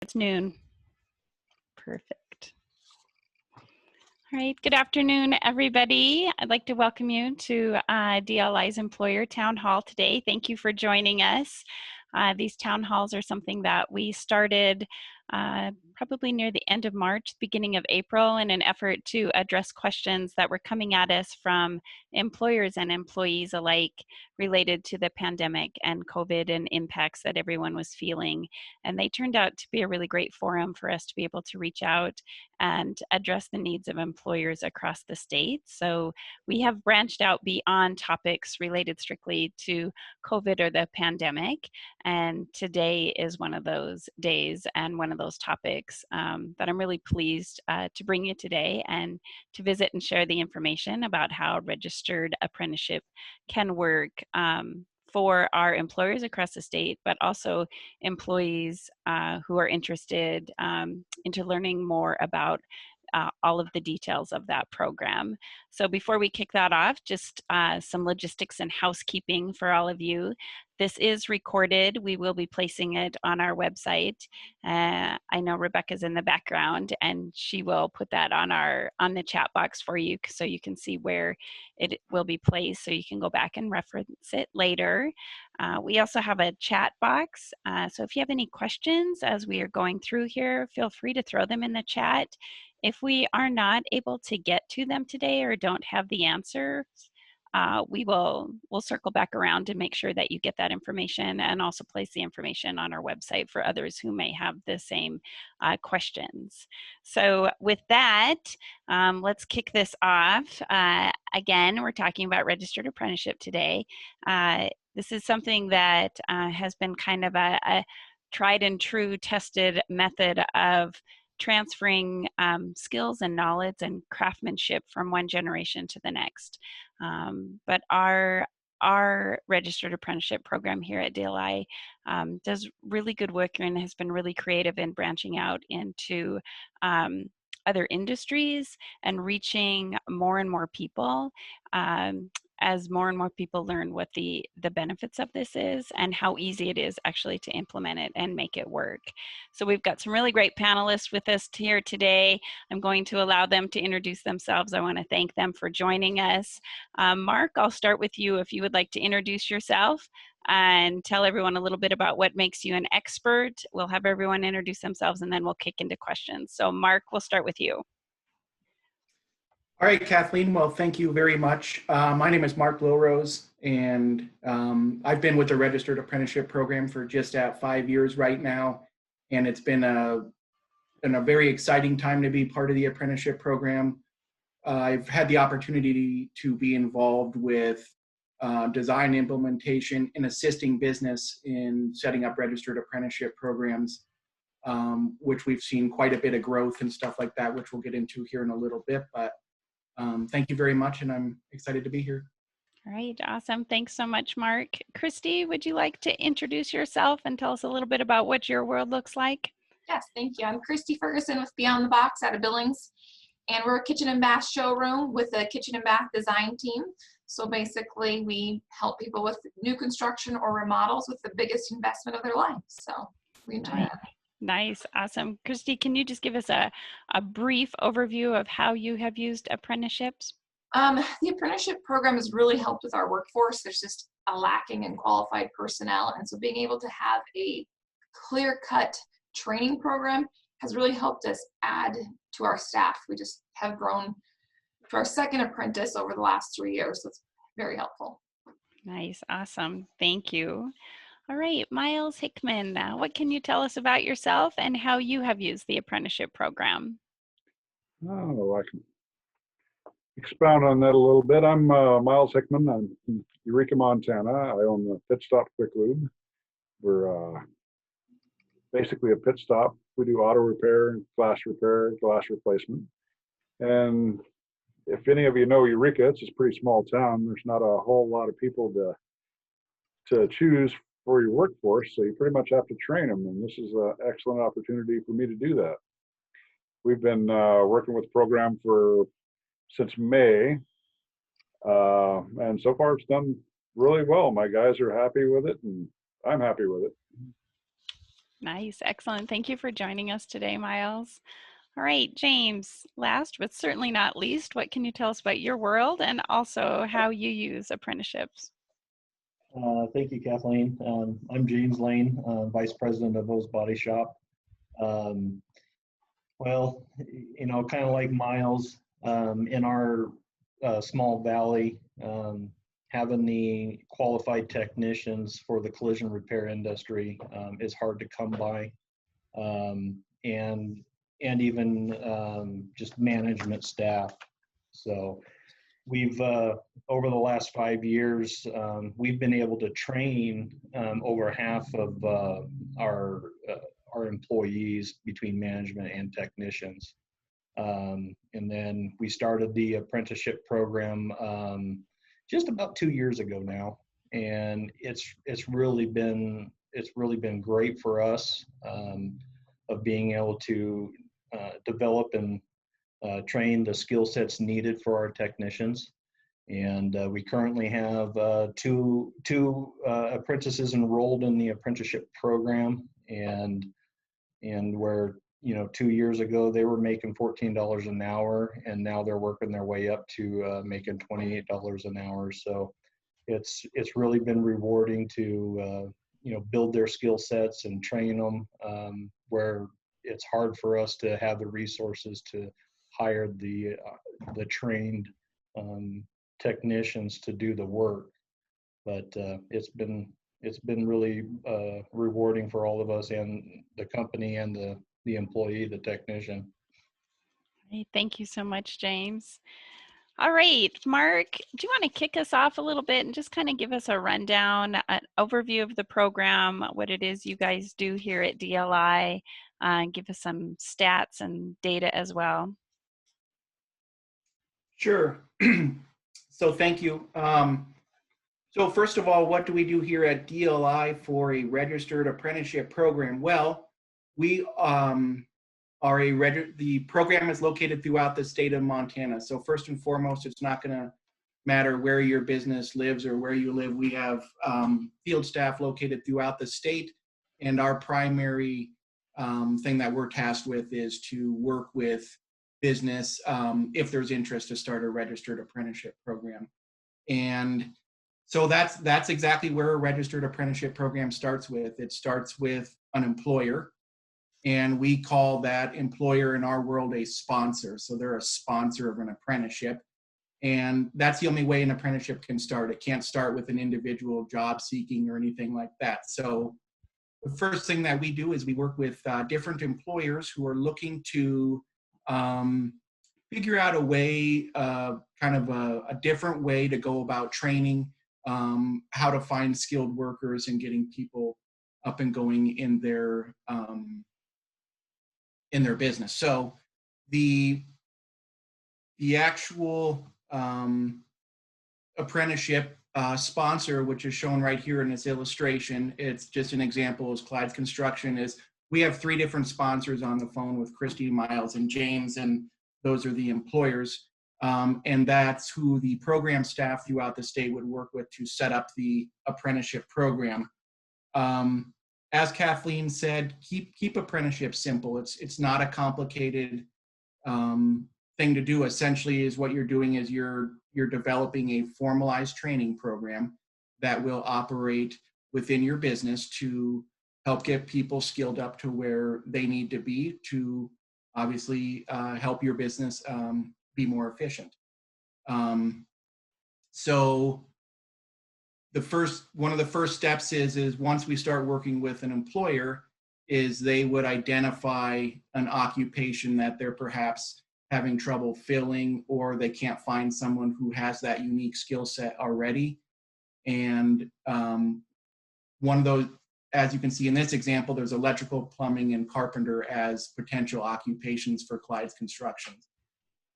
It's noon. Perfect. All right, good afternoon, everybody. I'd like to welcome you to DLI's Employer Town Hall today. Thank you for joining us. These town halls are something that we started probably near the end of March, beginning of April, in an effort to address questions that were coming at us from employers and employees alike related to the pandemic and COVID and impacts that everyone was feeling. And they turned out to be a really great forum for us to be able to reach out and address the needs of employers across the state. So we have branched out beyond topics related strictly to COVID or the pandemic. And today is one of those days and one of those topics that I'm really pleased to bring you today and to visit and share the information about how registered apprenticeship can work for our employers across the state, but also employees who are interested into learning more about all of the details of that program. So before we kick that off, just some logistics and housekeeping for all of you. This is recorded. We will be placing it on our website. I know Rebecca's in the background and she will put that on the chat box for you so you can see where it will be placed so you can go back and reference it later. We also have a chat box. So if you have any questions as we are going through here, feel free to throw them in the chat. If we are not able to get to them today or don't have the answers, we'll circle back around to make sure that you get that information and also place the information on our website for others who may have the same questions. So with that, let's kick this off. Again, we're talking about registered apprenticeship today. This is something that has been kind of a tried and true tested method of transferring skills and knowledge and craftsmanship from one generation to the next. But our registered apprenticeship program here at DLI does really good work and has been really creative in branching out into other industries and reaching more and more people as more and more people learn what the benefits of this is and how easy it is actually to implement it and make it work. So we've got some really great panelists with us here today. I'm going to allow them to introduce themselves. I want to thank them for joining us. Mark, I'll start with you if you would like to introduce yourself and tell everyone a little bit about what makes you an expert. We'll have everyone introduce themselves and then we'll kick into questions. So Mark, we'll start with you. All right, Kathleen, well, thank you very much. My name is Mark Lilrose, and I've been with the Registered Apprenticeship Program for just at 5 years right now, and it's been a very exciting time to be part of the apprenticeship program. I've had the opportunity to be involved with design implementation and assisting business in setting up registered apprenticeship programs, which we've seen quite a bit of growth and stuff like that, which we'll get into here in a little bit, but thank you very much, and I'm excited to be here. All right, awesome. Thanks so much, Mark. Christy, would you like to introduce yourself and tell us a little bit about what your world looks like? Yes, thank you. I'm Christy Ferguson with Beyond the Box out of Billings, and we're a kitchen and bath showroom with a kitchen and bath design team. So basically, we help people with new construction or remodels with the biggest investment of their life. So we enjoy that. Nice, awesome. Christy, can you just give us a brief overview of how you have used apprenticeships? The apprenticeship program has really helped with our workforce. There's just a lacking in qualified personnel. And so being able to have a clear-cut training program has really helped us add to our staff. We just have grown to our second apprentice over the last 3 years. So it's very helpful. Nice, awesome. Thank you. All right, Miles Hickman, what can you tell us about yourself and how you have used the apprenticeship program? Oh, I can expound on that a little bit. I'm Miles Hickman. I'm from Eureka, Montana. I own the Pit Stop Quick Lube. We're basically a pit stop. We do auto repair, glass replacement. And if any of you know Eureka, it's a pretty small town. There's not a whole lot of people to choose for your workforce, so you pretty much have to train them, and this is an excellent opportunity for me to do that. We've been working with the program since May, and so far it's done really well. My guys are happy with it, and I'm happy with it. Nice, excellent. Thank you for joining us today, Miles. All right, James, last but certainly not least, what can you tell us about your world and also how you use apprenticeships? Thank you, Kathleen. I'm James Lane, Vice President of O's Body Shop. Um, well, kind of like Miles, in our small valley, having the qualified technicians for the collision repair industry is hard to come by, and even just management staff. So we've over the last 5 years, we've been able to train over half of our employees between management and technicians. And then we started the apprenticeship program just about 2 years ago now, and it's really been great for us of being able to develop and train the skill sets needed for our technicians. And we currently have two apprentices enrolled in the apprenticeship program, and where 2 years ago they were making $14 an hour, and now they're working their way up to making $28 an hour. So it's really been rewarding to build their skill sets and train them where it's hard for us to have the resources to hire the trained technicians to do the work. But it's been really rewarding for all of us, and the company and the employee, the technician. Great. Thank you so much, James. All right, Mark, do you want to kick us off a little bit and just kind of give us a rundown, an overview of the program, what it is you guys do here at DLI, and give us some stats and data as well? Sure. So thank you. So first of all, what do we do here at DLI for a registered apprenticeship program? Well, we the program is located throughout the state of Montana. So first and foremost, it's not going to matter where your business lives or where you live. We have field staff located throughout the state, and our primary thing that we're tasked with is to work with business if there's interest to start a registered apprenticeship program. And so that's exactly where a registered apprenticeship program starts with. It starts with an employer, and we call that employer in our world a sponsor. So they're a sponsor of an apprenticeship, and that's the only way an apprenticeship can start. It can't start with an individual job seeking or anything like that. So the first thing that we do is we work with different employers who are looking to figure out a way, kind of a different way to go about training, how to find skilled workers and getting people up and going in their business. So the actual apprenticeship sponsor, which is shown right here in this illustration, it's just an example, is Clyde's Construction. Is we have 3 different sponsors on the phone with Christy, Miles, and James, and those are the employers. And that's who the program staff throughout the state would work with to set up the apprenticeship program. As Kathleen said, keep apprenticeship simple. It's not a complicated thing to do. Essentially, is what you're doing is you're developing a formalized training program that will operate within your business to help get people skilled up to where they need to be to obviously help your business be more efficient. So one of the first steps is once we start working with an employer, is they would identify an occupation that they're perhaps having trouble filling, or they can't find someone who has that unique skill set already. And one of those, as you can see in this example, there's electrical, plumbing, and carpenter as potential occupations for Clyde's Construction.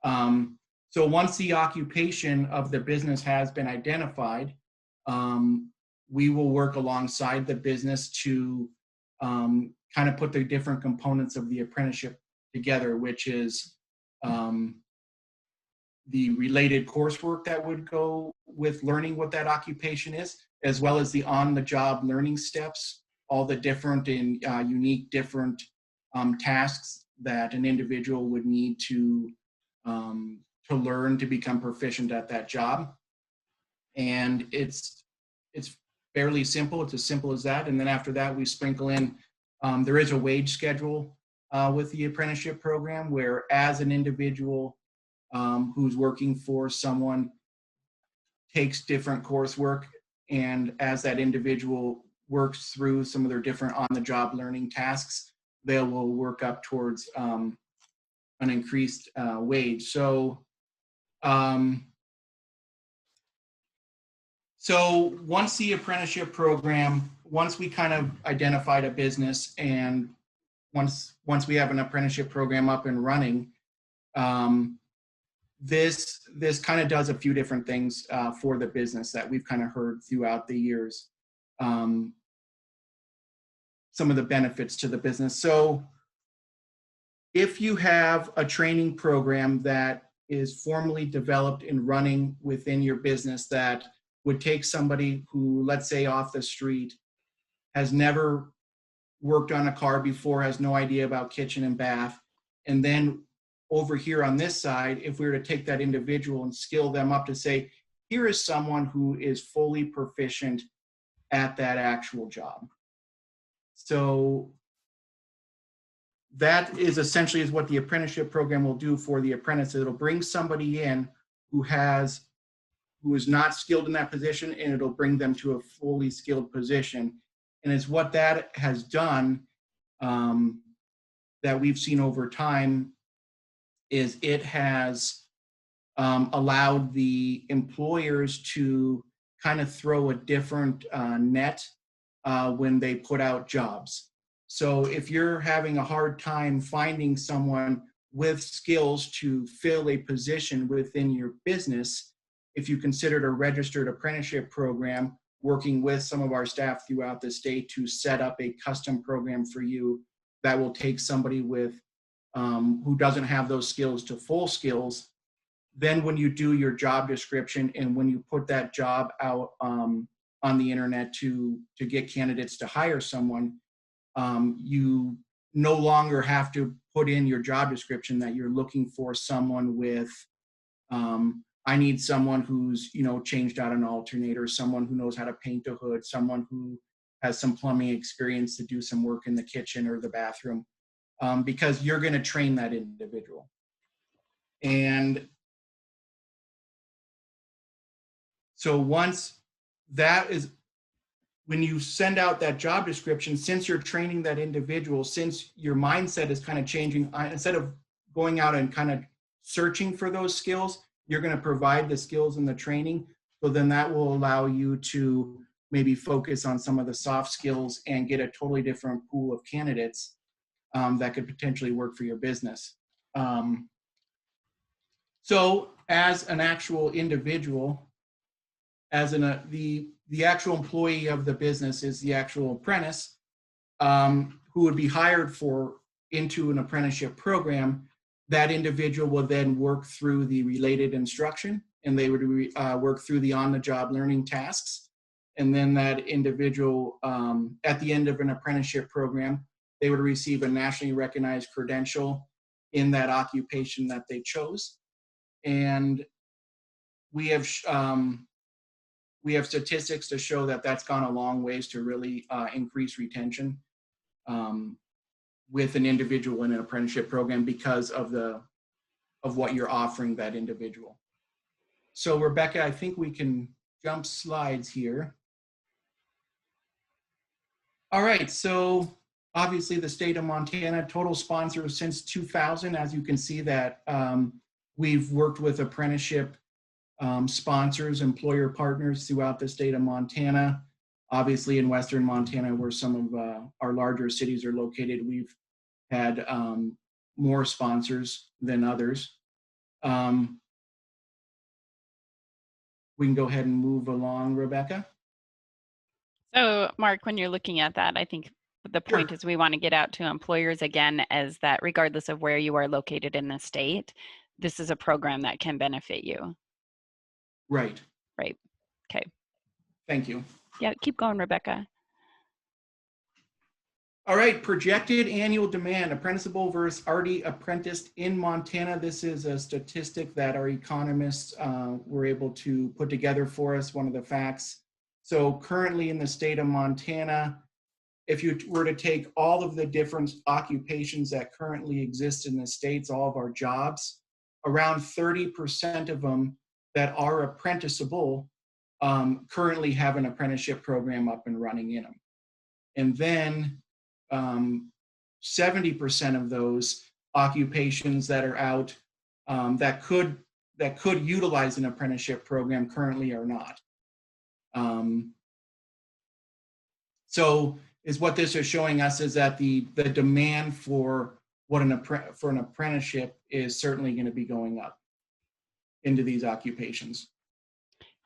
So once the occupation of the business has been identified, we will work alongside the business to kind of put the different components of the apprenticeship together, which is the related coursework that would go with learning what that occupation is, as well as the on-the-job learning steps all the different and unique different tasks that an individual would need to learn to become proficient at that job. And it's fairly simple. It's as simple as that. And then after that, we sprinkle in, there is a wage schedule with the apprenticeship program, where as an individual who's working for someone takes different coursework, and as that individual works through some of their different on-the-job learning tasks, they will work up towards an increased wage. So once the apprenticeship program, once we kind of identified a business, and once we have an apprenticeship program up and running, this kind of does a few different things for the business that we've kind of heard throughout the years. Some of the benefits to the business. So if you have a training program that is formally developed and running within your business that would take somebody who, let's say off the street, has never worked on a car before, has no idea about kitchen and bath, and then over here on this side, if we were to take that individual and skill them up to say, here is someone who is fully proficient at that actual job. So that is essentially is what the apprenticeship program will do for the apprentice. It'll bring somebody in who is not skilled in that position, and it'll bring them to a fully skilled position. And it's what that has done that we've seen over time is it has allowed the employers to kind of throw a different net when they put out jobs. So if you're having a hard time finding someone with skills to fill a position within your business, if you considered a registered apprenticeship program, working with some of our staff throughout the state to set up a custom program for you that will take somebody with who doesn't have those skills to full skills, then when you do your job description and when you put that job out on the internet to get candidates to hire someone, you no longer have to put in your job description that you're looking for someone with, I need someone who's, changed out an alternator, someone who knows how to paint a hood, someone who has some plumbing experience to do some work in the kitchen or the bathroom, because you're going to train that individual. And so once that is, when you send out that job description, since you're training that individual, since your mindset is kind of changing, instead of going out and kind of searching for those skills, you're going to provide the skills and the training. So then that will allow you to maybe focus on some of the soft skills and get a totally different pool of candidates that could potentially work for your business. So as an actual individual, as the actual employee of the business is the actual apprentice who would be hired into an apprenticeship program. That individual will then work through the related instruction, and they would work through the on-the-job learning tasks. And then that individual, at the end of an apprenticeship program, they would receive a nationally recognized credential in that occupation that they chose. And we have statistics to show that that's gone a long ways to really increase retention with an individual in an apprenticeship program because of what you're offering that individual. So Rebecca, I think we can jump slides here. All right, so obviously the state of Montana, total sponsors since 2000. As you can see that we've worked with apprenticeship sponsors, employer partners throughout the state of Montana. Obviously in Western Montana, where some of our larger cities are located, we've had more sponsors than others. We can go ahead and move along, Rebecca. So Mark, when you're looking at that, I think the point is we want to get out to employers again, as that regardless of where you are located in the state, this is a program that can benefit you. Right. Right. Okay. Thank you. Yeah, keep going, Rebecca. All right, projected annual demand, Apprenticeable versus already apprenticed in Montana. This is a statistic that our economists were able to put together for us, one of the facts. So currently in the state of Montana, if you were to take all of the different occupations that currently exist in the states, all of our jobs, around 30% of them that are apprenticeable currently have an apprenticeship program up and running in them. And then 70% of those occupations that are out that could utilize an apprenticeship program currently are not. So is what this is showing us is that the demand for what an apprenticeship is certainly going to be going up into these occupations.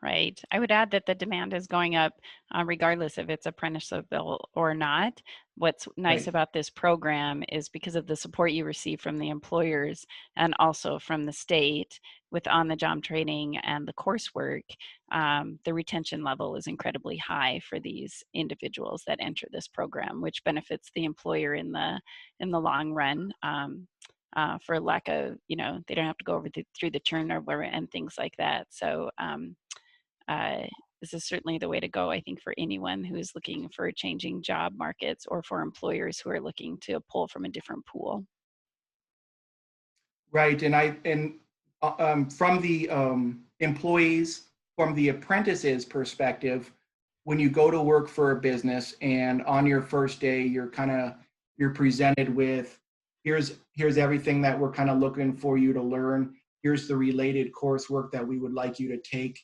Right. I would add that the demand is going up regardless if it's apprenticable or not. What's nice Right. about this program is because of the support you receive from the employers and also from the state with on-the-job training and the coursework, the retention level is incredibly high for these individuals that enter this program, which benefits the employer in the long run. For lack of, they don't have to go over through the turnover and things like that. So this is certainly the way to go, I think, for anyone who is looking for changing job markets or for employers who are looking to pull from a different pool. Right, and from the employees, from the apprentices' perspective, when you go to work for a business and on your first day, you're presented with, here's everything that we're kind of looking for you to learn. Here's the related coursework that we would like you to take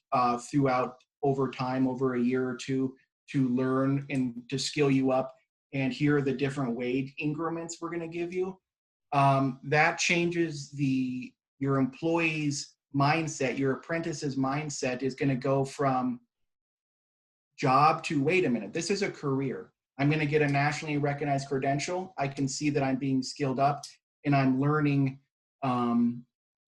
throughout over time, over a year or two, to learn and to skill you up. And here are the different wage increments we're going to give you. That changes your employee's mindset. Your apprentice's mindset is going to go from job to, wait a minute, this is a career. I'm going to get a nationally recognized credential. I can see that I'm being skilled up and I'm learning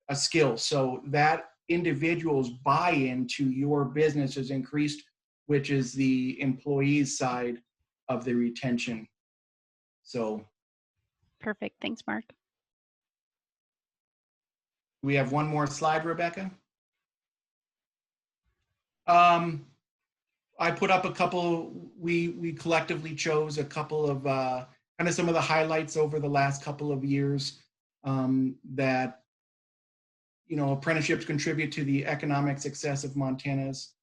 a skill. So that individual's buy-in to your business is increased, which is the employee's side of the retention. So Perfect. Thanks, Mark. we have one more slide, Rebecca. I put up a couple, we collectively chose a couple of kind of some of the highlights over the last couple of years that, apprenticeships contribute to the economic success of Montana's.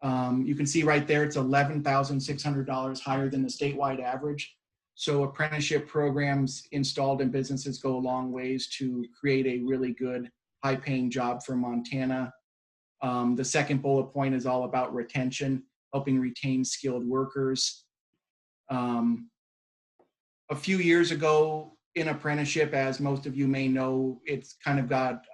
You can see right there, it's $11,600 higher than the statewide average. So apprenticeship programs installed in businesses go a long ways to create a really good, high-paying job for Montana. The second bullet point is all about retention, helping retain skilled workers. A few years ago in apprenticeship, as most of you may know, it's kind of got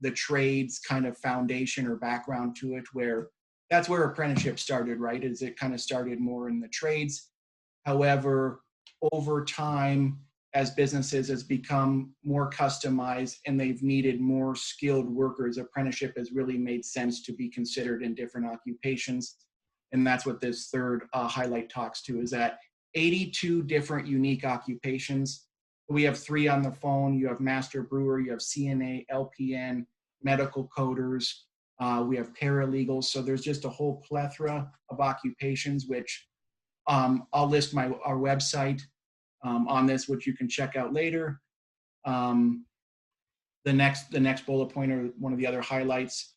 the trades kind of foundation or background to it, where that's where apprenticeship started, right? Is it kind of started more in the trades. However, over time, as businesses has become more customized and they've needed more skilled workers, apprenticeship has really made sense to be considered in different occupations. And that's what this third highlight talks to, is that 82 different unique occupations. We have 3 on the phone. You have master brewer, you have CNA, LPN, medical coders, we have paralegals. So there's just a whole plethora of occupations, which I'll list our website on this, which you can check out later. The next bullet point, or one of the other highlights,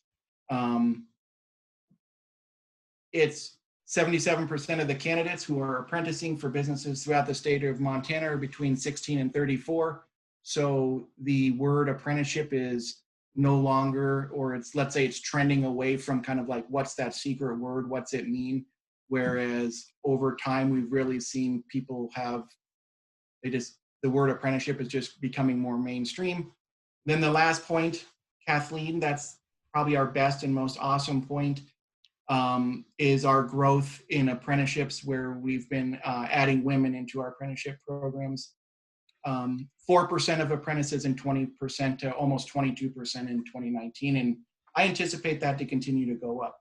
it's 77% of the candidates who are apprenticing for businesses throughout the state of Montana are between 16 and 34. So the word apprenticeship is no longer, or it's, let's say it's trending away from kind of like, what's that secret word? What's it mean? Whereas over time, we've really seen people the word apprenticeship is just becoming more mainstream. Then the last point, Kathleen, that's probably our best and most awesome point, is our growth in apprenticeships, where we've been adding women into our apprenticeship programs. 4% of apprentices and 20% to almost 22% in 2019. And I anticipate that to continue to go up.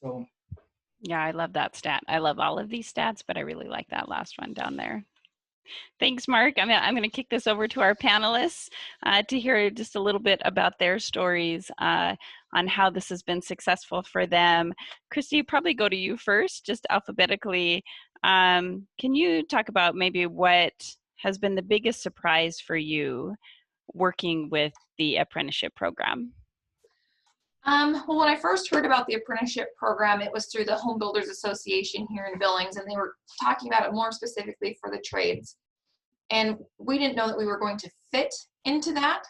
So. Yeah, I love that stat. I love all of these stats, but I really like that last one down there. Thanks, Mark. I'm going to kick this over to our panelists to hear just a little bit about their stories on how this has been successful for them. Christy, probably go to you first, just alphabetically. Can you talk about maybe what has been the biggest surprise for you working with the apprenticeship program? Well, when I first heard about the apprenticeship program, it was through the Home Builders Association here in Billings, and they were talking about it more specifically for the trades. And we didn't know that we were going to fit into that.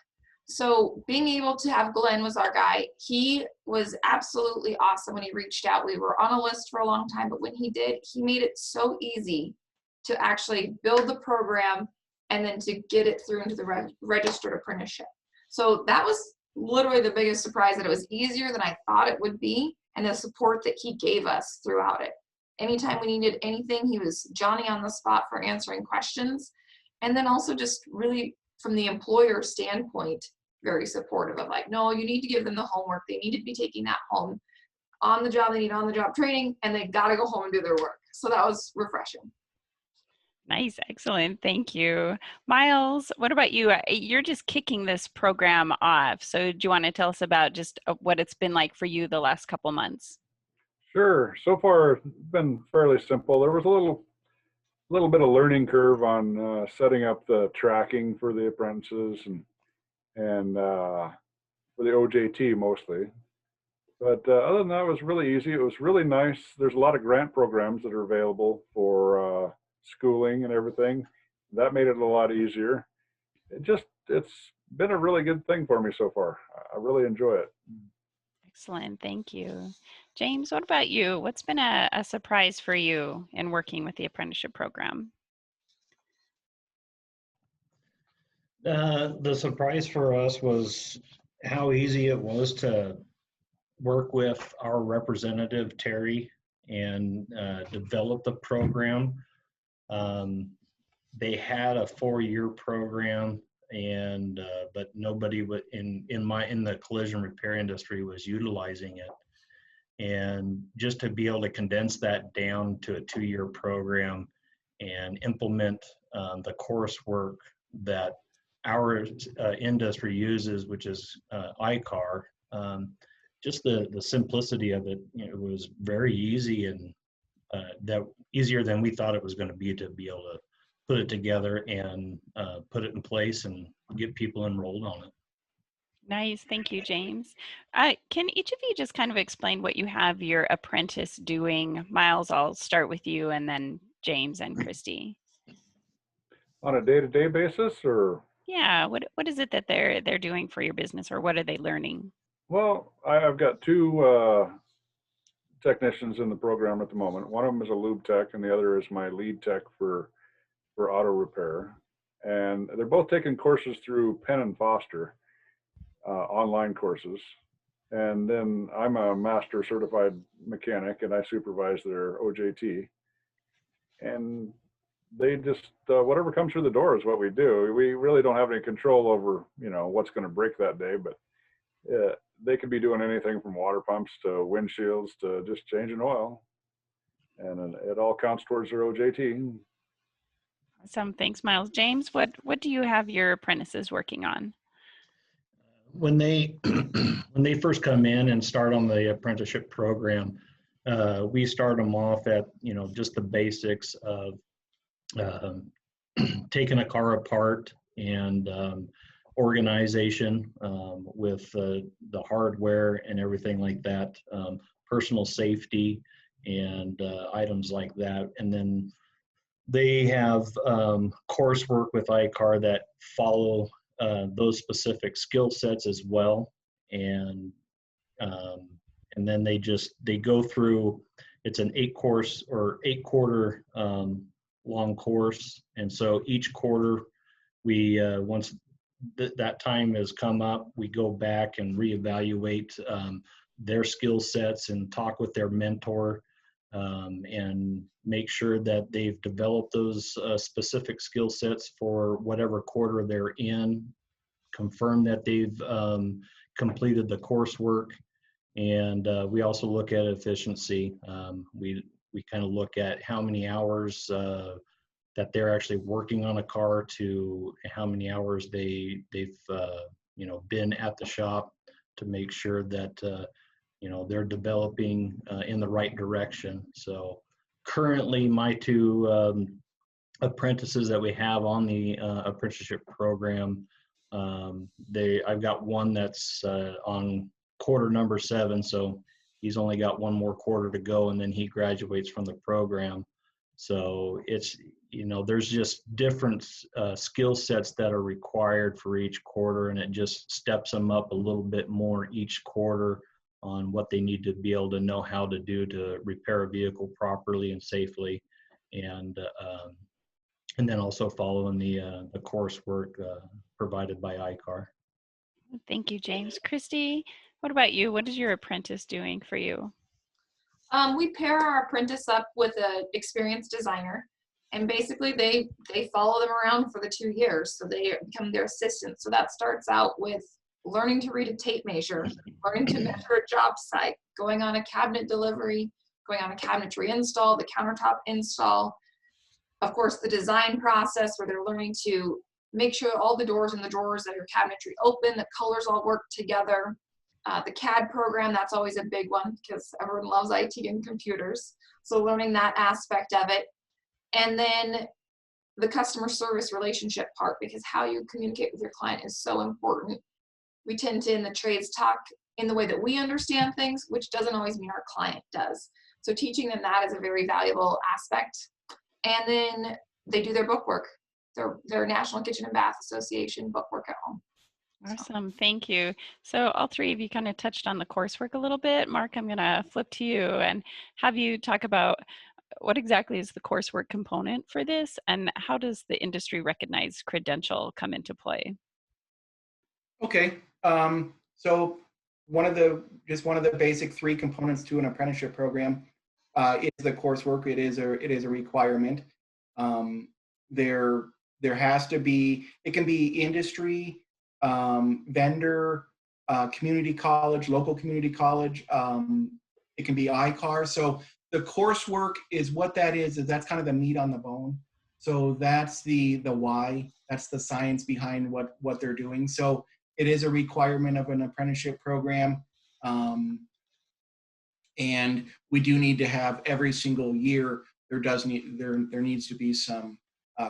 So being able to have Glenn was our guy. He was absolutely awesome when he reached out. We were on a list for a long time, but when he did, he made it so easy to actually build the program and then to get it through into the registered apprenticeship. So that was literally the biggest surprise, that it was easier than I thought it would be, and the support that he gave us throughout it. Anytime we needed anything, he was Johnny on the spot for answering questions. And then also just really from the employer standpoint, very supportive of like, no, you need to give them the homework. They need to be taking that home on the job. They need on the job training, and they got to go home and do their work. So that was refreshing. Nice, excellent, thank you. Miles, what about you? You're just kicking this program off. So do you want to tell us about just what it's been like for you the last couple months? Sure. So far, it's been fairly simple. There was a little bit of learning curve on setting up the tracking for the apprentices and for the OJT mostly. But other than that, it was really easy. It was really nice. There's a lot of grant programs that are available for schooling and everything. That made it a lot easier. It's been a really good thing for me so far. I really enjoy it. Excellent, thank you. James, what about you? What's been a surprise for you in working with the apprenticeship program? The surprise for us was how easy it was to work with our representative, Terry, and develop the program. They had a 4-year program, and but nobody in the collision repair industry was utilizing it. And just to be able to condense that down to a 2-year program and implement the coursework that our industry uses, which is ICAR, just the simplicity of it, it was very easy, and that easier than we thought it was going to be able to put it together and put it in place and get people enrolled on it. Nice, thank you, James. Can each of you just kind of explain what you have your apprentice doing? Miles, I'll start with you, and then James and Christy. On a day-to-day basis, or? Yeah, what is it that they're doing for your business, or what are they learning? Well, I've got 2 technicians in the program at the moment. One of them is a lube tech, and the other is my lead tech for auto repair. And they're both taking courses through Penn and Foster, online courses. And then I'm a master certified mechanic, and I supervise their OJT. And they just, whatever comes through the door is what we do. We really don't have any control over, what's going to break that day, but they could be doing anything from water pumps to windshields to just changing oil. And it all counts towards their OJT. Awesome, thanks, Miles. James, what do you have your apprentices working on? When they first come in and start on the apprenticeship program, we start them off at just the basics of taking a car apart and organization with the hardware and everything like that, personal safety and items like that. And then they have coursework with ICAR that follow those specific skill sets as well. And then they go through, it's an 8-quarter long course. And so each quarter we, once that time has come up, we go back and reevaluate their skill sets and talk with their mentor and make sure that they've developed those specific skill sets for whatever quarter they're in, confirm that they've completed the coursework. And we also look at efficiency. We kind of look at how many hours that they're actually working on a car to how many hours they've you know, been at the shop, to make sure that you know, they're developing in the right direction. So currently my two apprentices that we have on the apprenticeship program, I've got one that's on quarter number 7, so he's only got one more quarter to go, and then he graduates from the program. So it's, you know, there's just different skill sets that are required for each quarter, and it just steps them up a little bit more each quarter on what they need to be able to know how to do to repair a vehicle properly and safely, and then also following the coursework provided by ICAR. Thank you, James. Christy, what about you? What is your apprentice doing for you? We pair our apprentice up with an experienced designer, and basically they follow them around for the 2 years, so they become their assistant. So that starts out with learning to read a tape measure, learning to measure a job site, going on a cabinet delivery, going on a cabinetry install, the countertop install, of course the design process where they're learning to make sure all the doors and the drawers of your cabinetry open, the colors all work together. The CAD program, that's always a big one because everyone loves IT and computers. So learning that aspect of it. And then the customer service relationship part, because how you communicate with your client is so important. We tend to, in the trades, talk in the way that we understand things, which doesn't always mean our client does. So teaching them that is a very valuable aspect. And then they do their bookwork, their National Kitchen and Bath Association bookwork at home. Awesome, thank you. So all three of you kind of touched on the coursework a little bit. Mark, I'm gonna flip to you and have you talk about what exactly is the coursework component for this, and how does the industry recognized credential come into play? Okay, so one of the basic 3 components to an apprenticeship program is the coursework. It is a requirement. There has to be, it can be industry, vendor, community college, local community college. It can be ICAR. So the coursework is what that is that's kind of the meat on the bone. So that's the why, that's the science behind what they're doing. So it is a requirement of an apprenticeship program. And we do need to have every single year, there needs to be some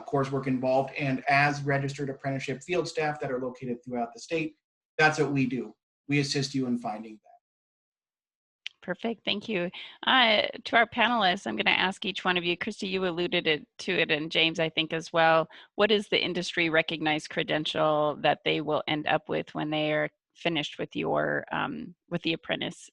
coursework involved. And as registered apprenticeship field staff that are located throughout the state, that's what we do. We assist you in finding that. Perfect, thank you. To our panelists, I'm going to ask each one of you, Christy, you alluded to it, and James, I think as well. What is the industry recognized credential that they will end up with when they are finished with your with the apprentice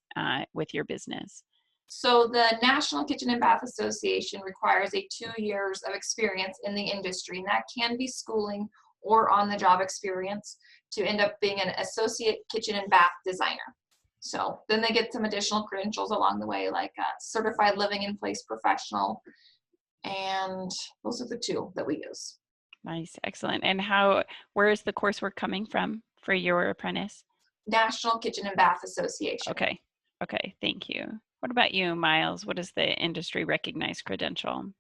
with your business? So the National Kitchen and Bath Association requires a 2 years of experience in the industry, and that can be schooling or on-the-job experience to end up being an associate kitchen and bath designer. So then they get some additional credentials along the way, like a certified living in place professional, and those are the 2 that we use. Nice, excellent. And where is the coursework coming from for your apprentice? National Kitchen and Bath Association. Okay, thank you. What about you, Miles? What is the industry recognized credential?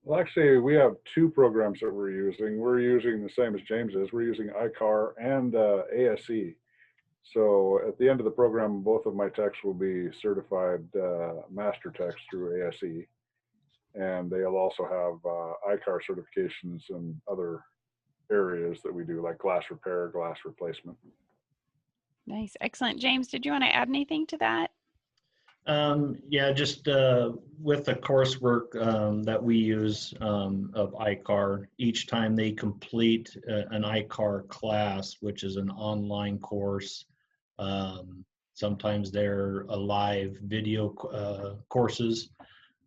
Well, actually, we have 2 programs that we're using. We're using the same as James is. We're using ICAR and ASE. So at the end of the program, both of my techs will be certified master techs through ASE. And they'll also have ICAR certifications in other areas that we do, like glass repair, glass replacement. Nice, excellent. James, did you want to add anything to that? Yeah, just with the coursework that we use of ICAR, each time they complete an ICAR class, which is an online course, sometimes they're a live video courses.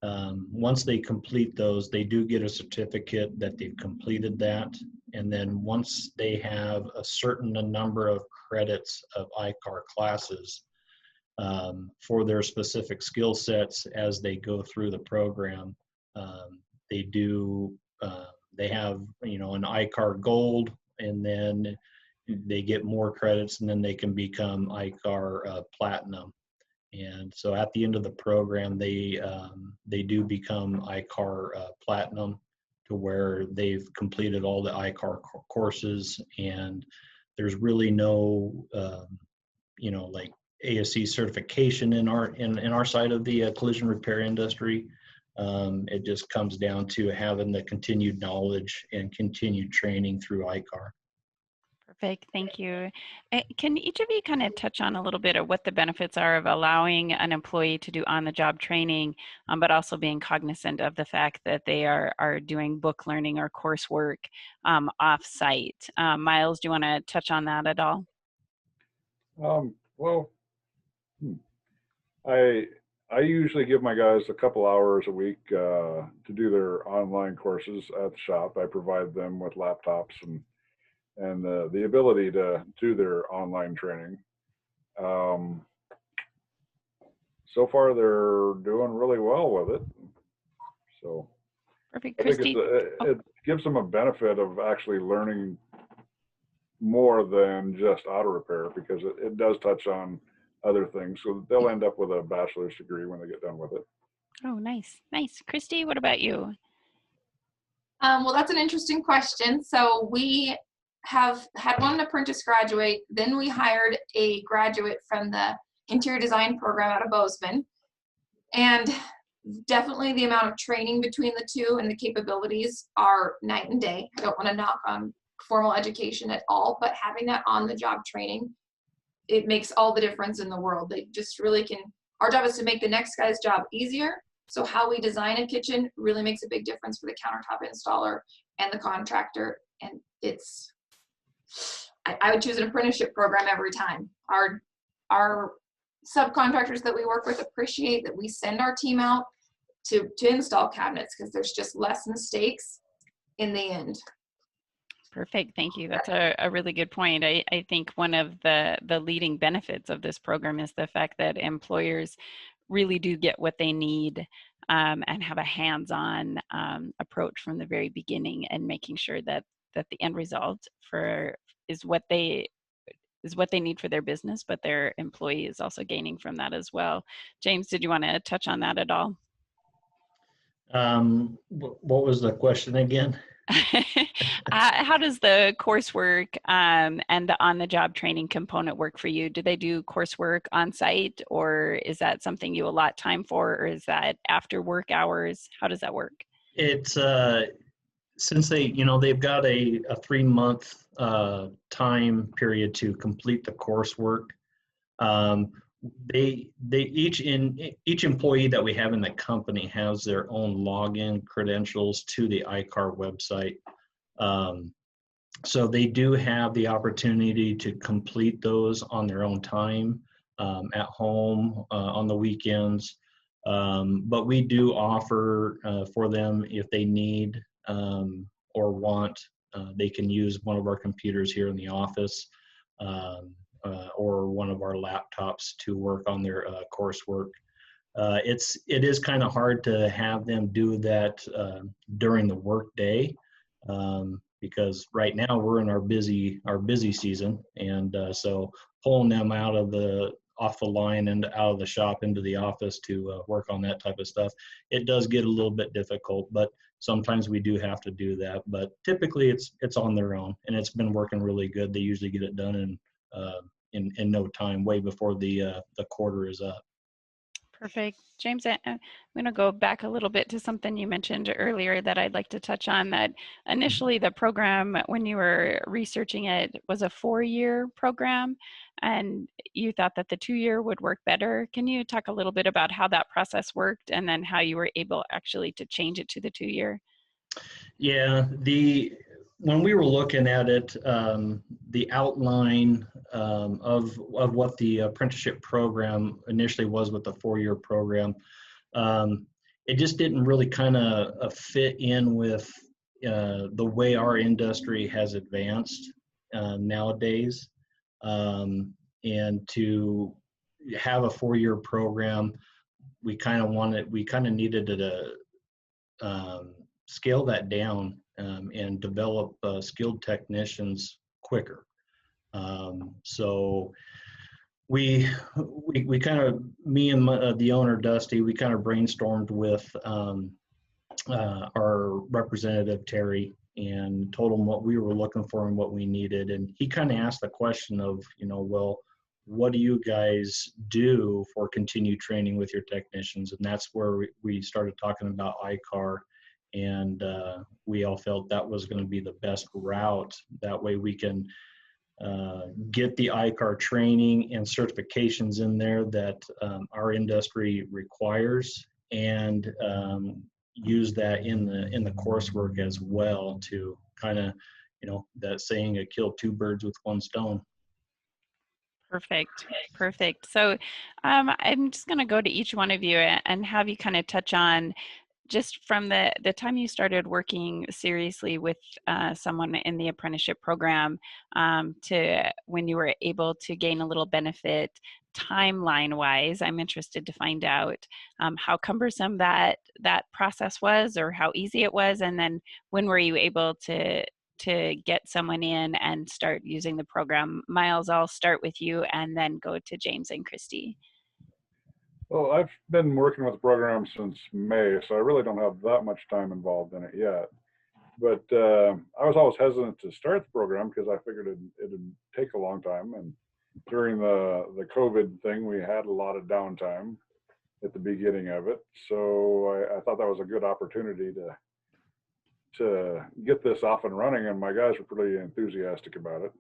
Once they complete those, they do get a certificate that they've completed that. And then once they have a certain number of credits of ICAR classes, for their specific skill sets as they go through the program, they have, you know, an ICAR Gold, and then they get more credits, and then they can become ICAR Platinum. And so at the end of the program, they do become ICAR Platinum to where they've completed all the ICAR courses, and there's really no, like ASC certification in our side of the collision repair industry. It just comes down to having the continued knowledge and continued training through ICAR. Perfect, thank you. Can each of you kind of touch on a little bit of what the benefits are of allowing an employee to do on-the-job training, but also being cognizant of the fact that they are doing book learning or coursework off-site? Miles, do you want to touch on that at all? Well, I usually give my guys a couple hours a week to do their online courses at the shop. I provide them with laptops and the ability to do their online training. So far, they're doing really well with it. So Perfect, I think Christy. it gives them a benefit of actually learning more than just auto repair, because it does touch on other things. So they'll end up with a bachelor's degree when they get done with it. Oh, nice, nice. Christy, what about you? Well, that's an interesting question. So we have had one apprentice graduate, then we hired a graduate from the interior design program out of Bozeman. And definitely the amount of training between the two and the capabilities are night and day. I don't want to knock on formal education at all, but having that on-the-job training, it makes all the difference in the world. They just really can, our job is to make the next guy's job easier. So how we design a kitchen really makes a big difference for the countertop installer and the contractor. And it's, I would choose an apprenticeship program every time. Our subcontractors that we work with appreciate that we send our team out to install cabinets, because there's just less mistakes in the end. Perfect, thank you. That's a really good point. I think one of the leading benefits of this program is the fact that employers really do get what they need and have a hands-on approach from the very beginning, and making sure that the end result is what they need for their business, but their employee is also gaining from that as well. James, did you want to touch on that at all? What was the question again? How does the coursework and the on-the-job training component work for you? Do they do coursework on site, or is that something you allot time for, or is that after work hours? How does that work? It's since they've got a 3-month time period to complete the coursework. Each employee that we have in the company has their own login credentials to the ICAR website. So they do have the opportunity to complete those on their own time, at home, on the weekends. But we do offer for them, if they need or want, they can use one of our computers here in the office. Or one of our laptops to work on their coursework. It is kind of hard to have them do that during the work day, because right now we're in our busy season, and so pulling them off the line and out of the shop into the office to work on that type of stuff, it does get a little bit difficult, but sometimes we do have to do that. But typically it's on their own, and it's been working really good. They usually get it done in no time, way before the quarter is up. Perfect. James, I'm going to go back a little bit to something you mentioned earlier that I'd like to touch on. That initially the program, when you were researching it, was a 4-year program, and you thought that the 2-year would work better. Can you talk a little bit about how that process worked, and then how you were able actually to change it to the 2-year? Yeah, when we were looking at it, the outline of what the apprenticeship program initially was with the 4-year program, it just didn't really kind of fit in with the way our industry has advanced nowadays. And to have a 4-year program, we kind of needed to scale that down and develop skilled technicians quicker. So we kind of, me and the owner Dusty, we kind of brainstormed with our representative, Terry, and told him what we were looking for and what we needed. And he kind of asked the question of, well, what do you guys do for continued training with your technicians? And that's where we started talking about ICAR. And we all felt that was going to be the best route. That way we can get the ICAR training and certifications in there that our industry requires, and use that in the coursework as well to kind of, that saying, kill two birds with one stone. Perfect. Perfect. So I'm just going to go to each one of you and have you kind of touch on, just from the time you started working seriously with someone in the apprenticeship program to when you were able to gain a little benefit timeline wise. I'm interested to find out how cumbersome that process was, or how easy it was, and then when were you able to get someone in and start using the program. Miles, I'll start with you and then go to James and Christy. Well, I've been working with the program since May, so I really don't have that much time involved in it yet. But I was always hesitant to start the program because I figured it'd take a long time. And during the COVID thing, we had a lot of downtime at the beginning of it. So I thought that was a good opportunity to get this off and running, and my guys were pretty enthusiastic about it.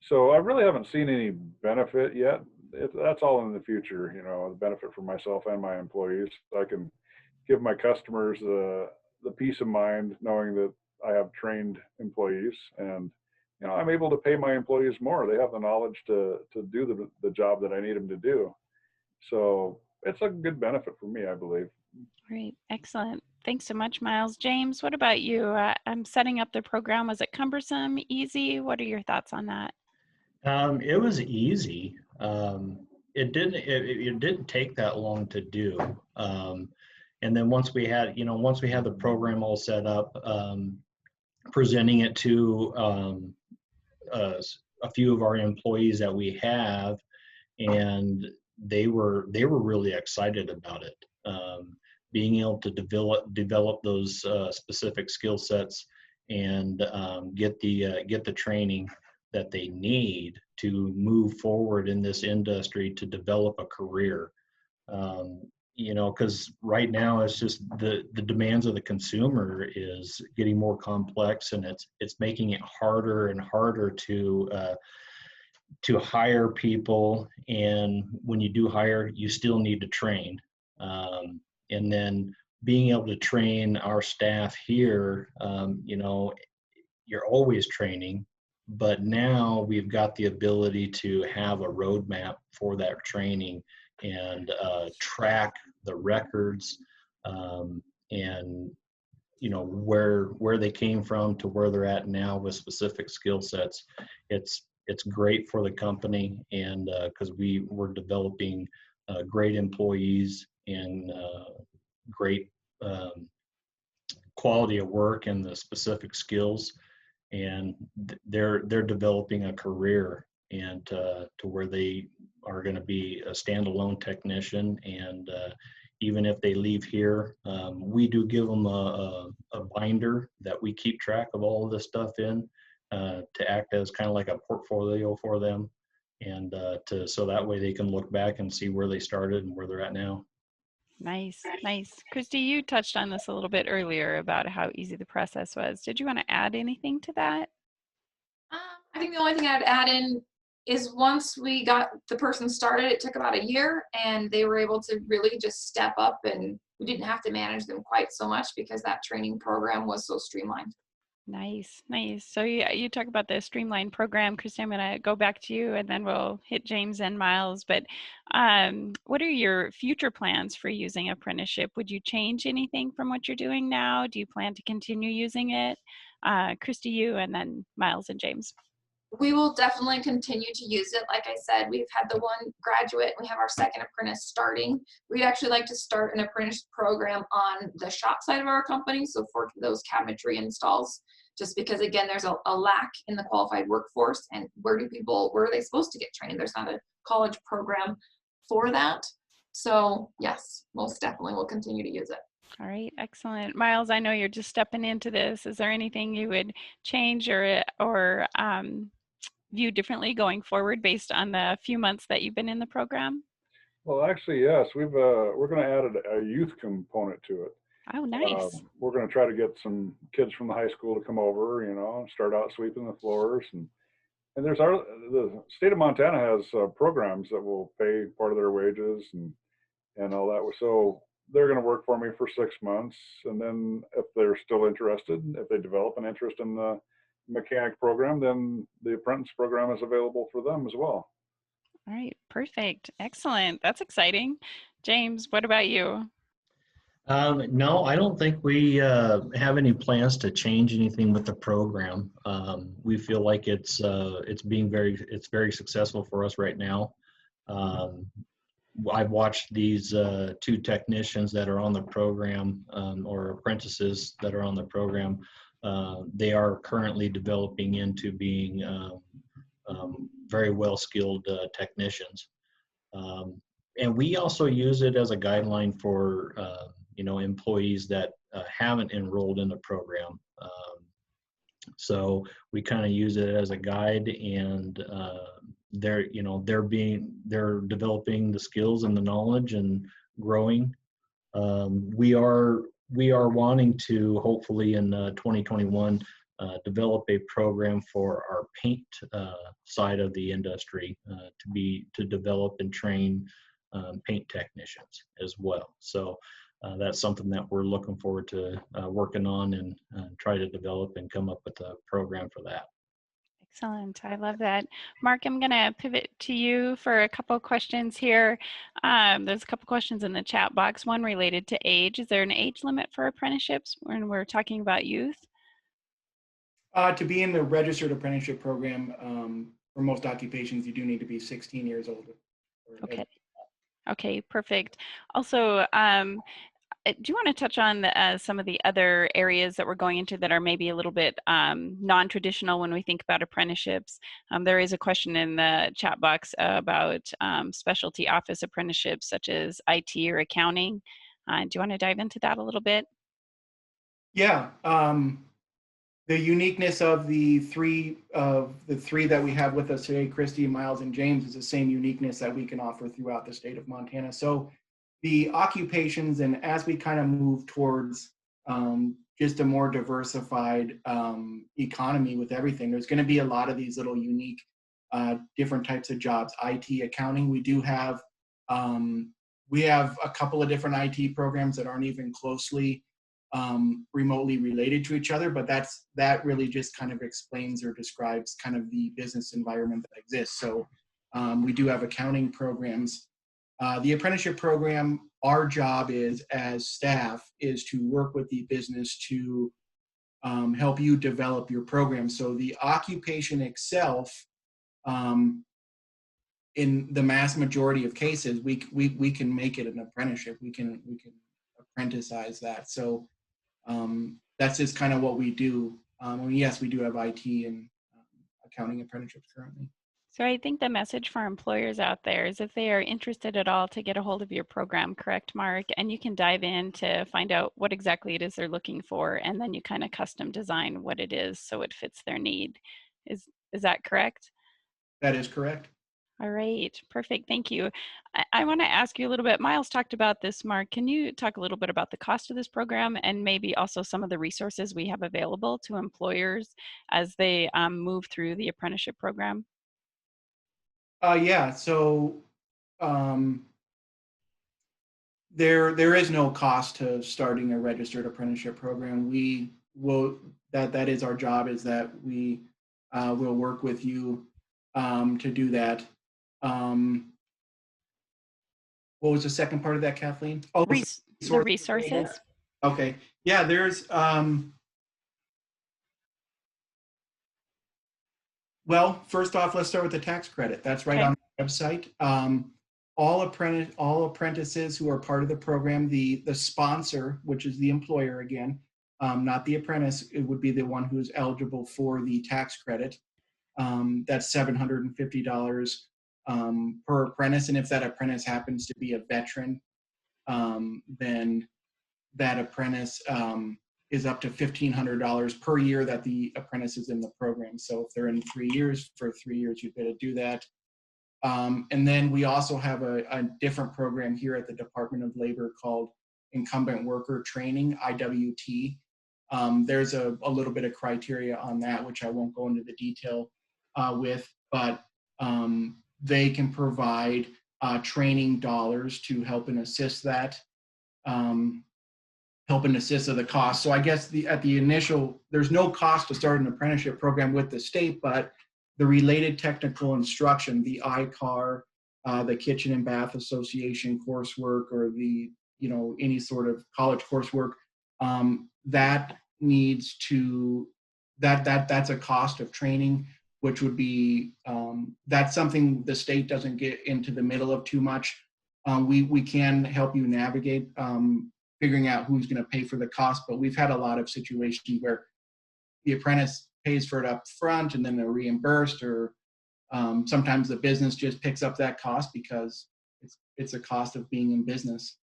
So I really haven't seen any benefit yet. That's all in the future, the benefit for myself and my employees. I can give my customers the peace of mind knowing that I have trained employees, and I'm able to pay my employees more. They have the knowledge to do the job that I need them to do. So it's a good benefit for me, I believe. Great, excellent. Thanks so much, Miles. James, what about you? I'm setting up the program. Was it cumbersome, easy? What are your thoughts on that? It was easy. It didn't take that long to do. And then once we had the program all set up, presenting it to a few of our employees that we have, and they were really excited about it. Being able to develop those specific skill sets and get the training that they need to move forward in this industry to develop a career. Because right now it's just the demands of the consumer is getting more complex, and it's making it harder and harder to hire people. And when you do hire, you still need to train. And then being able to train our staff here, you're always training, but now we've got the ability to have a roadmap for that training and track the records, and where they came from to where they're at now with specific skill sets. It's great for the company, and because we're developing great employees and great quality of work and the specific skills, and they're developing a career, and to where they are going to be a standalone technician. And even if they leave here, we do give them a binder that we keep track of all of this stuff in, to act as kind of like a portfolio for them, and so that way they can look back and see where they started and where they're at now. Nice, nice. Christy, you touched on this a little bit earlier about how easy the process was. Did you want to add anything to that? I think the only thing I'd add in is once we got the person started, it took about a year, and they were able to really just step up, and we didn't have to manage them quite so much because that training program was so streamlined. Nice, nice. So you talk about the streamlined program. Christy, I'm going to go back to you, and then we'll hit James and Miles. But what are your future plans for using apprenticeship? Would you change anything from what you're doing now? Do you plan to continue using it? Christy, you, and then Miles and James. We will definitely continue to use it. Like I said, we've had the one graduate, we have our second apprentice starting. We'd actually like to start an apprentice program on the shop side of our company, so for those cabinetry installs, just because again, there's a lack in the qualified workforce, and where are they supposed to get trained? There's not a college program for that. So yes, most definitely we'll continue to use it. All right, excellent. Miles, I know you're just stepping into this. Is there anything you would change or view differently going forward based on the few months that you've been in the program? Well, actually, yes, we're going to add a youth component to it. Oh, nice. We're going to try to get some kids from the high school to come over, and start out sweeping the floors. And the state of Montana has programs that will pay part of their wages and all that. So they're going to work for me for 6 months. And then if they're still interested, if they develop an interest in the mechanic program, then the apprentice program is available for them as well. All right, perfect. Excellent. That's exciting. James, what about you? No, I don't think we have any plans to change anything with the program. We feel like it's very successful for us right now. I've watched these two technicians that are on the program, or apprentices that are on the program. They are currently developing into being very well skilled technicians. And we also use it as a guideline for employees that haven't enrolled in the program. So we kind of use it as a guide, and they're developing the skills and the knowledge and growing. We are wanting to hopefully in 2021 develop a program for our paint side of the industry to develop and train paint technicians as well. So that's something that we're looking forward to working on and try to develop and come up with a program for that. Excellent. I love that. Mark, I'm going to pivot to you for a couple of questions here. There's a couple questions in the chat box, one related to age. Is there an age limit for apprenticeships when we're talking about youth? To be in the registered apprenticeship program, for most occupations, you do need to be 16 years old. Okay. Okay, perfect. Also, do you want to touch on some of the other areas that we're going into that are maybe a little bit non-traditional when we think about apprenticeships? There is a question in the chat box about specialty office apprenticeships such as IT or accounting. Do you want to dive into that a little bit? Yeah. The uniqueness of the three that we have with us today, Christy, Miles, and James, is the same uniqueness that we can offer throughout the state of Montana. So the occupations, and as we kind of move towards just a more diversified economy with everything, there's going to be a lot of these little unique different types of jobs. IT, accounting, we have a couple of different IT programs that aren't even closely remotely related to each other, but that really just kind of explains or describes kind of the business environment that exists. So we do have accounting programs. The apprenticeship program, our job is as staff is to work with the business to help you develop your program. So the occupation itself, in the mass majority of cases, we can make it an apprenticeship. We can apprenticeize that. So that's just kind of what we do. Yes, we do have IT and accounting apprenticeships currently. So I think the message for employers out there is if they are interested at all to get a hold of your program, correct, Mark? And you can dive in to find out what exactly it is they're looking for, and then you kind of custom design what it is so it fits their need. Is that correct? That is correct. All right, perfect. Thank you. I want to ask you a little bit. Miles talked about this, Mark. Can you talk a little bit about the cost of this program and maybe also some of the resources we have available to employers as they move through the apprenticeship program? Yeah. So there is no cost to starting a registered apprenticeship program. We will that is our job, is that we will work with you to do that. What was the second part of that, Kathleen? Oh, the resources. Okay. Yeah, there's well, first off, let's start with the tax credit. That's right on the website. All apprentices who are part of the program, the sponsor, which is the employer again, not the apprentice, it would be the one who's eligible for the tax credit. That's $750 per apprentice, and if that apprentice happens to be a veteran, then that apprentice is up to $1,500 per year that the apprentice is in the program. So if they're in 3 years, for 3 years, you've got to do that. And then we also have a different program here at the Department of Labor called Incumbent Worker Training, IWT. There's a little bit of criteria on that, which I won't go into the detail with, but they can provide training dollars to help and assist that, help and assist of the cost. So I guess at the initial, there's no cost to start an apprenticeship program with the state, but the related technical instruction, the ICAR, the Kitchen and Bath Association coursework, or the, any sort of college coursework, that needs to, that's a cost of training, which would be, that's something the state doesn't get into the middle of too much. We can help you navigate figuring out who's going to pay for the cost, but we've had a lot of situations where the apprentice pays for it up front and then they're reimbursed, or sometimes the business just picks up that cost because it's a cost of being in business.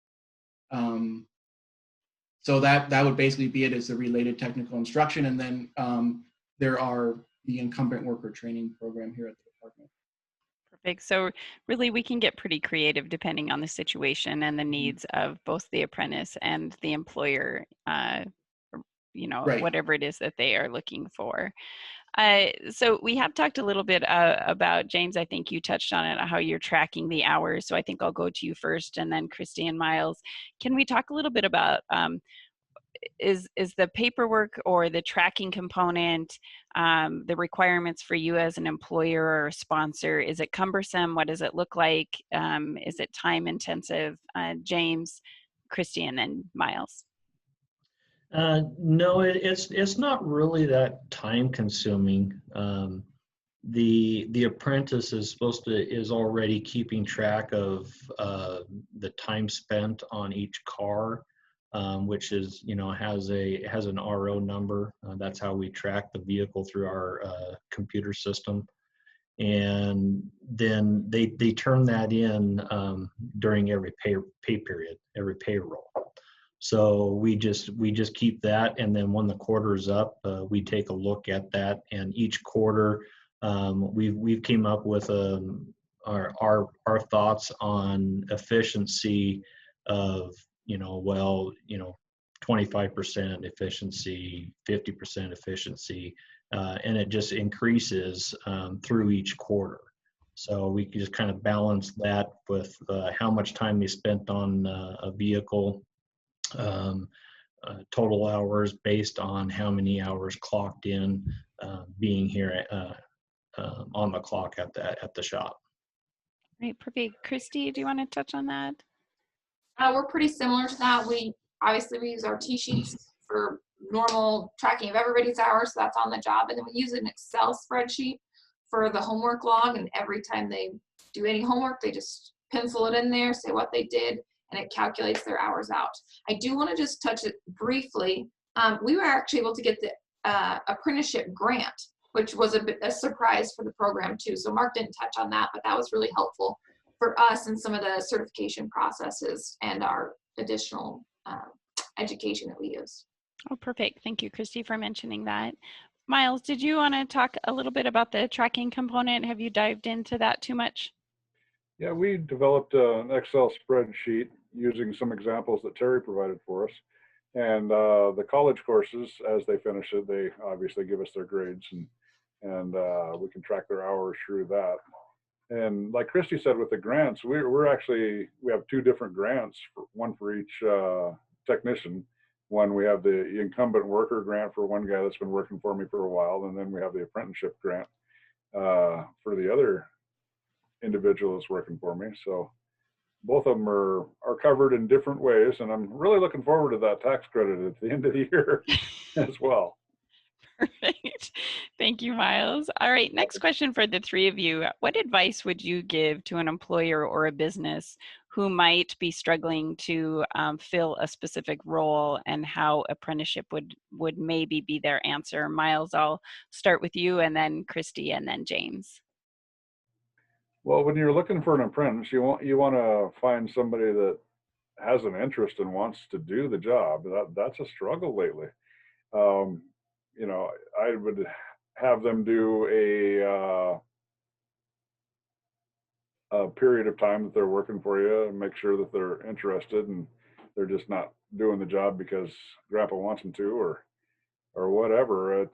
So that would basically be it, as the related technical instruction. And then there are the incumbent worker training program here at the department. Perfect. So really we can get pretty creative depending on the situation and the needs of both the apprentice and the employer, Right. whatever it is that they are looking for. So we have talked a little bit about, James, I think you touched on it, how you're tracking the hours. So I think I'll go to you first, and then Christy and Miles. Can we talk a little bit about, is the paperwork or the tracking component, the requirements for you as an employer or a sponsor, is it cumbersome? What does it look like? Is it time intensive? James, Christy, and then Miles. No, it's not really that time consuming. The apprentice is already keeping track of the time spent on each car, which is, has an RO number. That's how we track the vehicle through our computer system. And then they turn that in during every pay period, every payroll. So we just keep that, and then when the quarter is up, we take a look at that. And each quarter, we've came up with our thoughts on efficiency of 25% efficiency, 50% efficiency, and it just increases through each quarter. So we can just kind of balance that with how much time they spent on a vehicle. Total hours based on how many hours clocked in, being here on the clock at the shop. Right, perfect. Christy, do you want to touch on that? We're pretty similar to that. We use our T-sheets for normal tracking of everybody's hours, so that's on the job, and then we use an Excel spreadsheet for the homework log, and every time they do any homework, they just pencil it in there, say what they did, and it calculates their hours out. I do want to just touch it briefly. We were actually able to get the apprenticeship grant, which was a surprise for the program too. So Mark didn't touch on that, but that was really helpful for us in some of the certification processes and our additional education that we use. Oh, perfect. Thank you, Christy, for mentioning that. Miles, did you want to talk a little bit about the tracking component? Have you dived into that too much? Yeah, we developed an Excel spreadsheet using some examples that Terry provided for us. And the college courses, as they finish it, they obviously give us their grades, and we can track their hours through that. And like Christy said, with the grants, we have two different grants, one for each technician. One, we have the incumbent worker grant for one guy that's been working for me for a while, and then we have the apprenticeship grant for the other individual that's working for me. So both of them are covered in different ways, and I'm really looking forward to that tax credit at the end of the year as well. Perfect. Thank you, Miles. All right, next question for the three of you. What advice would you give to an employer or a business who might be struggling to fill a specific role, and how apprenticeship would maybe be their answer? Miles, I'll start with you, and then Christy, and then James. Well, when you're looking for an apprentice, you want to find somebody that has an interest and wants to do the job. That's a struggle lately. You know, I would have them do a period of time that they're working for you and make sure that they're interested and they're just not doing the job because grandpa wants them to, or whatever.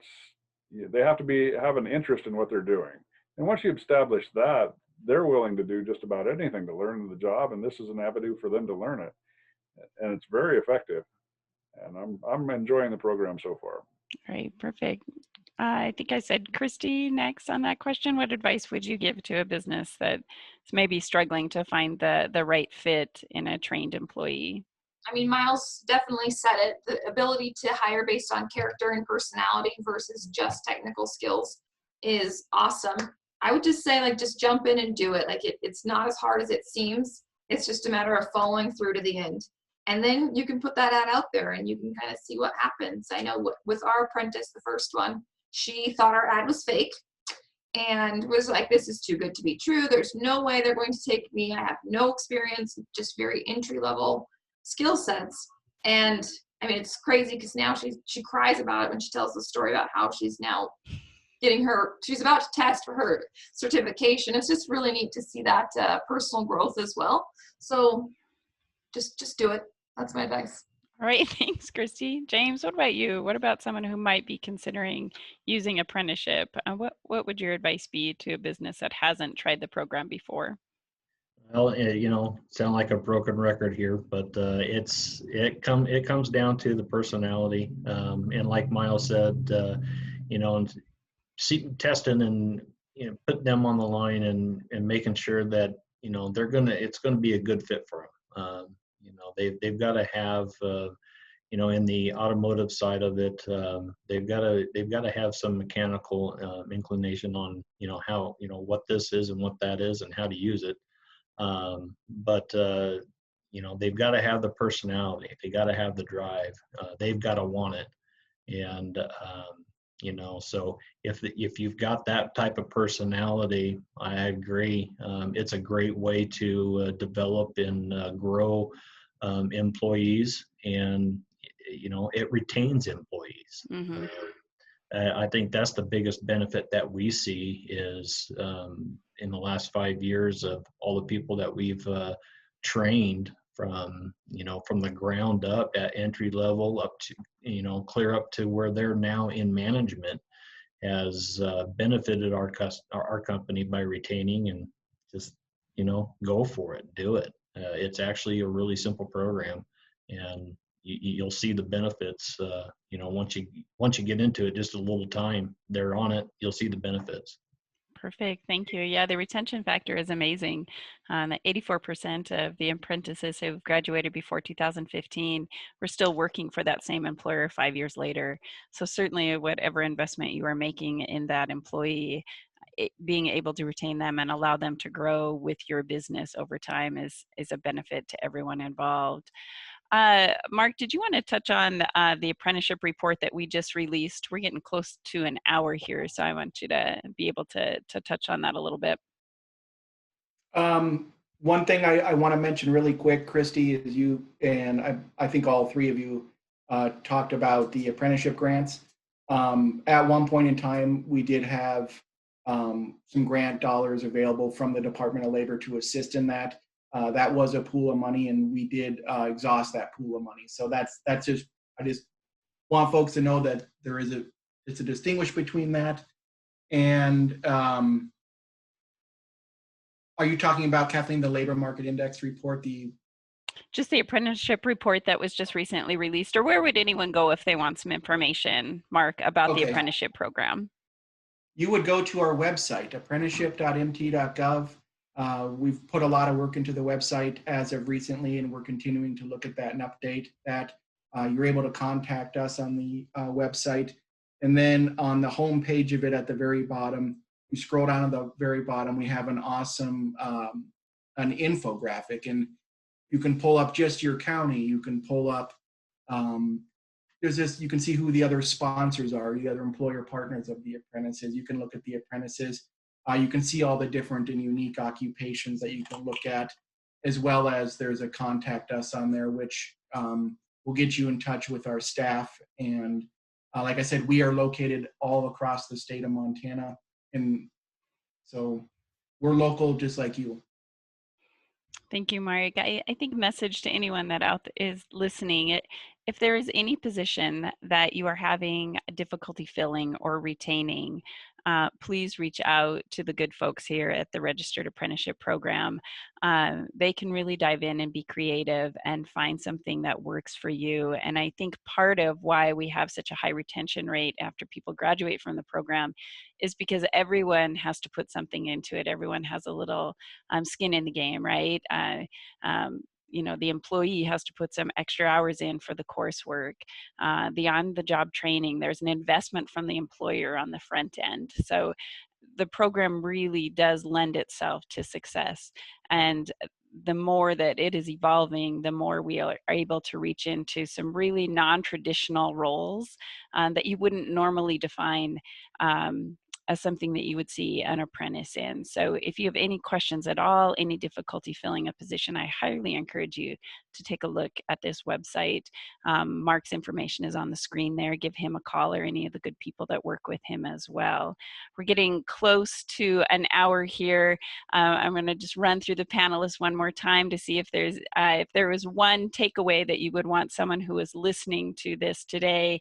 They have to have an interest in what they're doing. And once you establish that, they're willing to do just about anything to learn the job, and this is an avenue for them to learn it. And it's very effective. And I'm enjoying the program so far. All right, perfect. I think I said Christy next on that question. What advice would you give to a business that's maybe struggling to find the right fit in a trained employee? I mean, Miles definitely said it. The ability to hire based on character and personality versus just technical skills is awesome. I would just say, like, just jump in and do it. Like, it's not as hard as it seems. It's just a matter of following through to the end. And then you can put that ad out there and you can kind of see what happens. I know with our apprentice, the first one, she thought our ad was fake and was like, this is too good to be true. There's no way they're going to take me. I have no experience, just very entry level skill sets. And I mean, it's crazy because now she cries about it when she tells the story about how she's now she's about to test for her certification. It's just really neat to see that personal growth as well. So just do it. That's my advice. All right, thanks, Christy. James, what about you? What about someone who might be considering using apprenticeship? What would your advice be to a business that hasn't tried the program before? Well, you know, sound like a broken record here, but it comes down to the personality, and like Miles said, you know, and testing and, you know, putting them on the line and making sure that, you know, it's gonna be a good fit for them. You know, they've got to have, you know, in the automotive side of it, they've got to have some mechanical inclination on, you know, how, you know, what this is and what that is and how to use it. But you know, they've got to have the personality. They got to have the drive. They've got to want it. And you know, so if you've got that type of personality, I agree. It's a great way to develop and grow employees, and you know, it retains employees. Mm-hmm. I think that's the biggest benefit that we see is in the last 5 years of all the people that we've trained from, you know, from the ground up at entry level up to, you know, clear up to where they're now in management has benefited our company by retaining and just, you know, go for it, do it. It's actually a really simple program, and you'll see the benefits. You know, once you get into it, just a little time they're on it, you'll see the benefits. Perfect. Thank you. Yeah, the retention factor is amazing. 84% of the apprentices who've graduated before 2015 were still working for that same employer 5 years later. So certainly whatever investment you are making in that employee, being able to retain them and allow them to grow with your business over time is a benefit to everyone involved. Mark, did you want to touch on the apprenticeship report that we just released? We're getting close to an hour here, so I want you to be able to touch on that a little bit. One thing I want to mention really quick, Christy, is you and I think all three of you talked about the apprenticeship grants. At one point in time, we did have some grant dollars available from the Department of Labor to assist in that. That was a pool of money, and we did exhaust that pool of money. So that's just, I just want folks to know that it's a distinguish between that. And are you talking about, Kathleen, the labor market index report? Just the apprenticeship report that was just recently released, or where would anyone go if they want some information, Mark, about the apprenticeship program? You would go to our website, apprenticeship.mt.gov. We've put a lot of work into the website as of recently, and we're continuing to look at that and update that. You're able to contact us on the website. And then on the home page of it at the very bottom, you scroll down to the very bottom, we have an awesome an infographic, and you can pull up just your county. You can pull up, you can see who the other sponsors are, the other employer partners of the apprentices. You can look at the apprentices. You can see all the different and unique occupations that you can look at. as well as there's a contact us on there, which will get you in touch with our staff. And like I said, we are located all across the state of Montana. And so we're local just like you. Thank you, Mark. I think a message to anyone that is listening, if there is any position that you are having difficulty filling or retaining, please reach out to the good folks here at the Registered Apprenticeship Program. They can really dive in and be creative and find something that works for you. And I think part of why we have such a high retention rate after people graduate from the program is because everyone has to put something into it. Everyone has a little skin in the game, right? You know, the employee has to put some extra hours in for the coursework. The on-the-job training, there's an investment from the employer on the front end. So the program really does lend itself to success. And the more that it is evolving, the more we are able to reach into some really non-traditional roles that you wouldn't normally define as something that you would see an apprentice in. So if you have any questions at all, any difficulty filling a position, I highly encourage you to take a look at this website. Mark's information is on the screen there. Give him a call or any of the good people that work with him as well. We're getting close to an hour here. I'm going to just run through the panelists one more time to see if there was one takeaway that you would want someone who is listening to this today,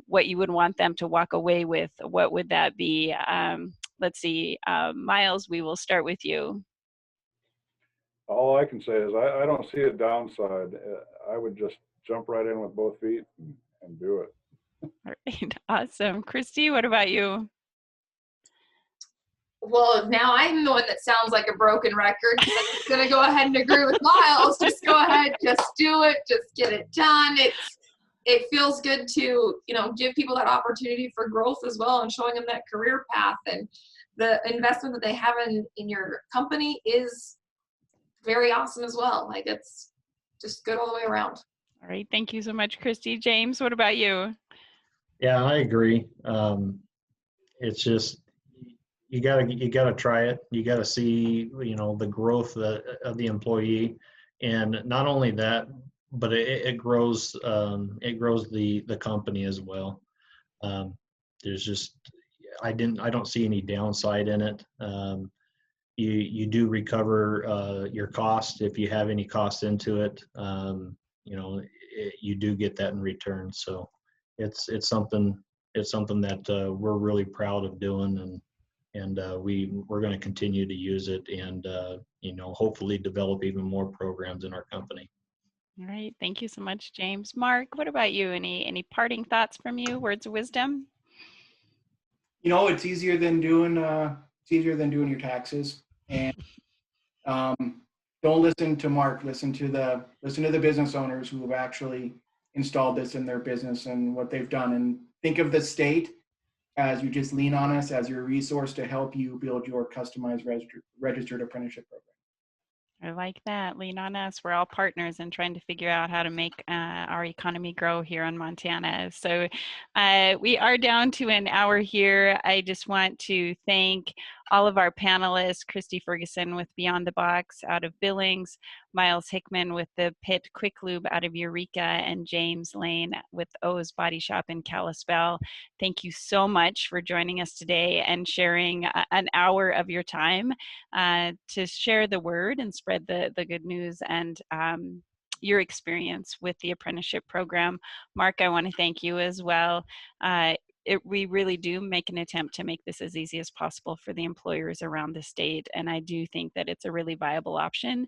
what you would want them to walk away with. What would that be? Let's see, Miles, we will start with you. All I can say is I don't see a downside. I would just jump right in with both feet and do it. All right, awesome. Christy, what about you? Well, now I'm the one that sounds like a broken record. I'm just gonna go ahead and agree with Miles. Just go ahead, just do it, just get it done. It feels good to, you know, give people that opportunity for growth as well and showing them that career path. And the investment that they have in your company is very awesome as well. Like, it's just good all the way around. All right, thank you so much, Christy. James, what about you? Yeah, I agree. It's just, you gotta try it. You gotta see, you know, the growth of the employee, and not only that, but it grows the company as well. There's just, I don't see any downside in it. You do recover your cost if you have any cost into it. You know, you do get that in return. So it's something that we're really proud of doing, and we're going to continue to use it, and you know, hopefully develop even more programs in our company. All right, thank you so much, James. Mark, what about you? Any parting thoughts from you? Words of wisdom? You know, it's easier than doing your taxes. And don't listen to Mark. Listen to the business owners who have actually installed this in their business and what they've done. And think of the state as you just lean on us as your resource to help you build your customized registered apprenticeship program. I like that. Lean on us. We're all partners in trying to figure out how to make our economy grow here in Montana. So we are down to an hour here. I just want to thank all of our panelists, Christy Ferguson with Beyond the Box out of Billings, Miles Hickman with the Pitt Quick Lube out of Eureka, and James Lane with O's Body Shop in Kalispell. Thank you so much for joining us today and sharing an hour of your time to share the word and spread the good news and your experience with the apprenticeship program. Mark, I want to thank you as well. We really do make an attempt to make this as easy as possible for the employers around the state. And I do think that it's a really viable option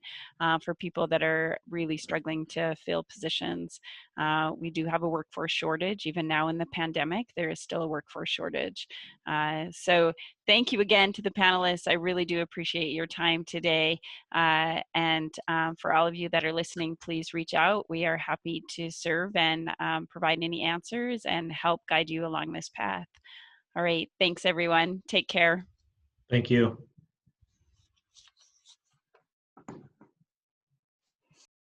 for people that are really struggling to fill positions. We do have a workforce shortage. Even now in the pandemic, there is still a workforce shortage. So thank you again to the panelists. I really do appreciate your time today. And for all of you that are listening, please reach out. We are happy to serve and provide any answers and help guide you along this path. All right. Thanks, everyone. Take care. Thank you.